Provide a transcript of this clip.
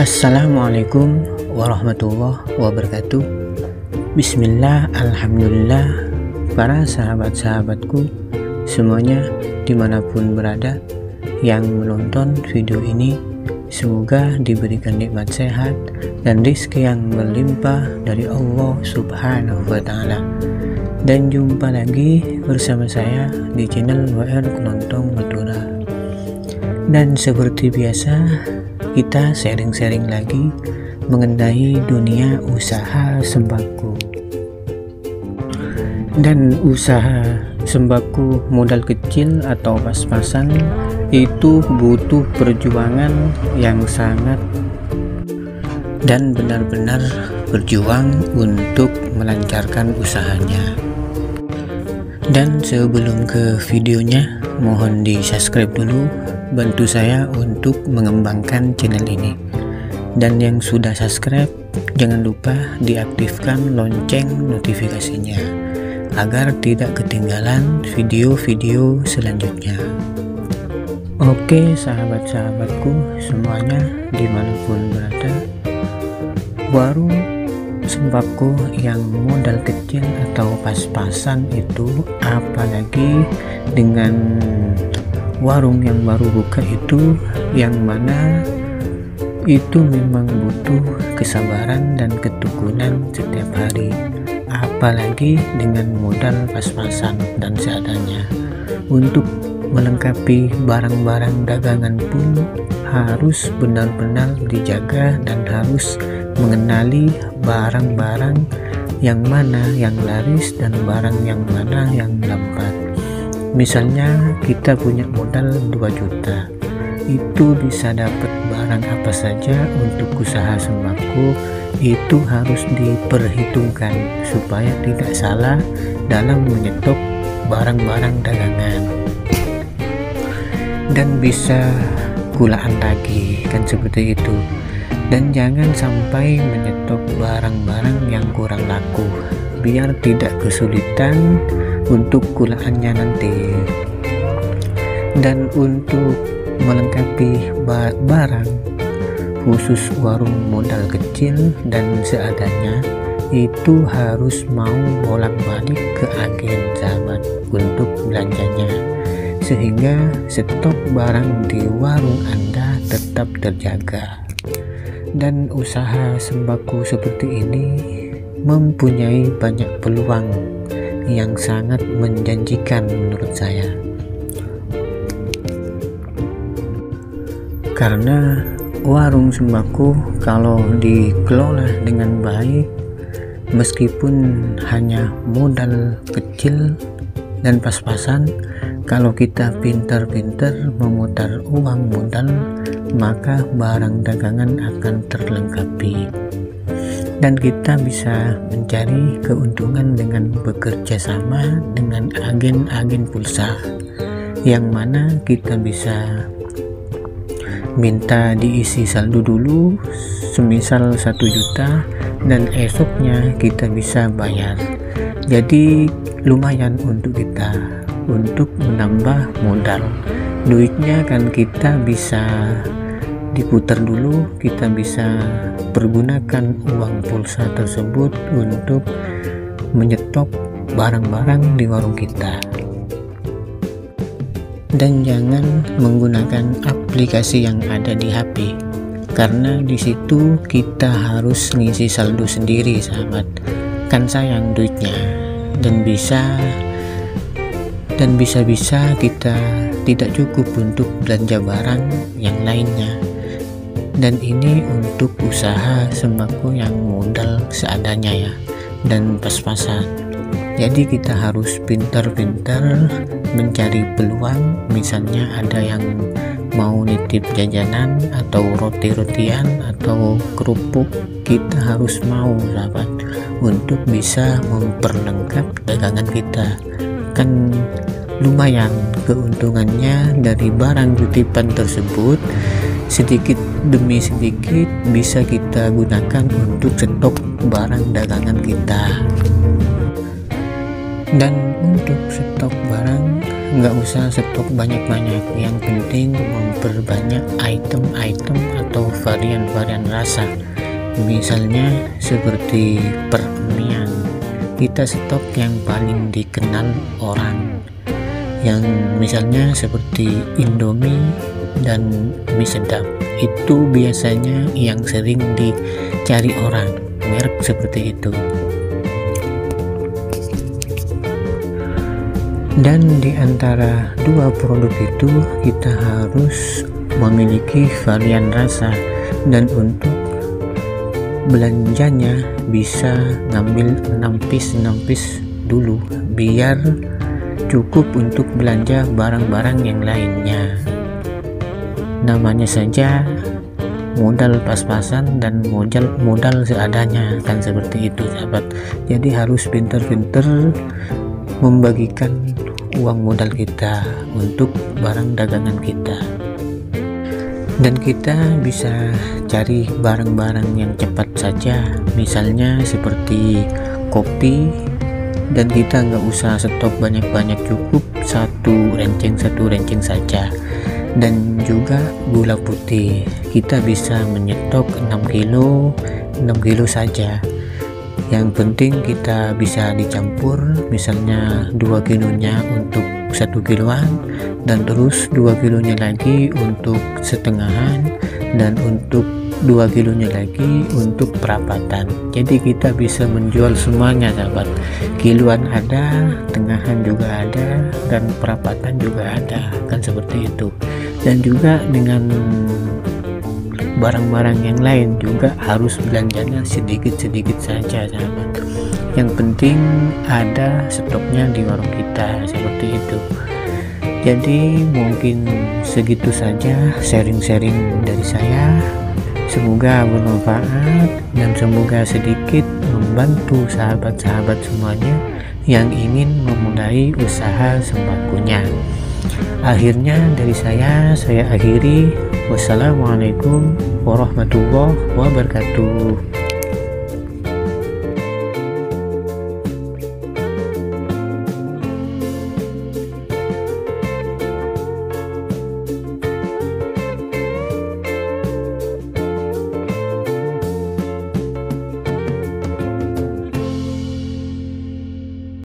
Assalamualaikum warahmatullahi wabarakatuh. Bismillah, alhamdulillah. Para sahabat-sahabatku semuanya dimanapun berada yang menonton video ini, semoga diberikan nikmat sehat dan rezeki yang berlimpah dari Allah Subhanahu wa Ta'ala. Dan jumpa lagi bersama saya di channel WR Kelontong Madura. Dan seperti biasa, kita sharing-sharing lagi mengenai dunia usaha sembako. Dan usaha sembako modal kecil atau pas-pasan itu butuh perjuangan yang sangat dan benar-benar berjuang untuk melancarkan usahanya. Dan sebelum ke videonya, mohon di subscribe dulu, bantu saya untuk mengembangkan channel ini. Dan yang sudah subscribe, jangan lupa diaktifkan lonceng notifikasinya agar tidak ketinggalan video-video selanjutnya. Oke sahabat-sahabatku semuanya dimanapun berada, warung sembako yang modal kecil atau pas-pasan itu, apalagi dengan warung yang baru buka itu, yang mana itu memang butuh kesabaran dan ketekunan setiap hari, apalagi dengan modal pas-pasan dan seadanya. Untuk melengkapi barang-barang dagangan pun harus benar-benar dijaga dan harus mengenali barang-barang yang mana yang laris dan barang yang mana yang lambat. Misalnya kita punya modal 2 juta, itu bisa dapat barang apa saja untuk usaha sembako, itu harus diperhitungkan supaya tidak salah dalam menyetok barang-barang dagangan. Dan bisa kulaan lagi, kan seperti itu. Dan jangan sampai menyetok barang-barang yang kurang laku, biar tidak kesulitan untuk kulaannya nanti. Dan untuk melengkapi barang khusus warung modal kecil dan seadanya, itu harus mau bolak-balik ke agen sahabat untuk belanjanya, sehingga stok barang di warung Anda tetap terjaga. Dan usaha sembako seperti ini mempunyai banyak peluang yang sangat menjanjikan menurut saya, karena warung sembako kalau dikelola dengan baik, meskipun hanya modal kecil dan pas-pasan, kalau kita pintar-pintar memutar uang modal, maka barang dagangan akan terlengkapi. Dan kita bisa mencari keuntungan dengan bekerja sama dengan agen-agen pulsa, yang mana kita bisa minta diisi saldo dulu semisal 1 juta, dan esoknya kita bisa bayar. Jadi lumayan untuk kita untuk menambah modal. Duitnya kan kita bisa diputar dulu, kita bisa pergunakan uang pulsa tersebut untuk menyetok barang-barang di warung kita. Dan jangan menggunakan aplikasi yang ada di HP, karena di situ kita harus ngisi saldo sendiri sahabat, kan sayang duitnya. Dan bisa-bisa kita tidak cukup untuk belanja barang yang lainnya. Dan ini untuk usaha sembako yang modal seadanya ya, dan pas-pasan. Jadi kita harus pintar-pintar mencari peluang. Misalnya ada yang mau nitip jajanan atau roti-rotian atau kerupuk, kita harus mau sahabat untuk bisa memperlengkap dagangan kita. Kan lumayan keuntungannya dari barang titipan tersebut, sedikit demi sedikit bisa kita gunakan untuk stok barang dagangan kita. Dan untuk stok barang, nggak usah stok banyak-banyak, yang penting memperbanyak item-item atau varian-varian rasa. Misalnya seperti permian, kita stok yang paling dikenal orang, yang misalnya seperti Indomie dan mie sedap. Itu biasanya yang sering dicari orang, merek seperti itu. Dan di antara dua produk itu kita harus memiliki varian rasa, dan untuk belanjanya bisa ngambil 6 piece dulu biar cukup untuk belanja barang-barang yang lainnya. Namanya saja modal pas-pasan dan modal seadanya, kan seperti itu sahabat. Jadi harus pintar-pintar membagikan uang modal kita untuk barang dagangan kita, dan kita bisa cari barang-barang yang cepat saja, misalnya seperti kopi, dan kita nggak usah stok banyak-banyak, cukup satu renceng saja. Dan juga gula putih, kita bisa menyetok 6 kilo saja. Yang penting kita bisa dicampur, misalnya 2 kilonya untuk 1 kiloan, dan terus 2 kilonya lagi untuk setengahan, dan untuk 2 kilonya lagi untuk perapatan. Jadi kita bisa menjual semuanya sahabat, kiloan ada, tengahan juga ada, dan perapatan juga ada, kan seperti itu. Dan juga dengan barang-barang yang lain juga harus belanjanya sedikit-sedikit saja sahabat. Yang penting ada stoknya di warung kita, seperti itu. Jadi mungkin segitu saja sharing-sharing dari saya. Semoga bermanfaat dan semoga sedikit membantu sahabat-sahabat semuanya yang ingin memulai usaha sembakonya. Akhirnya dari saya akhiri. Wassalamualaikum warahmatullahi wabarakatuh.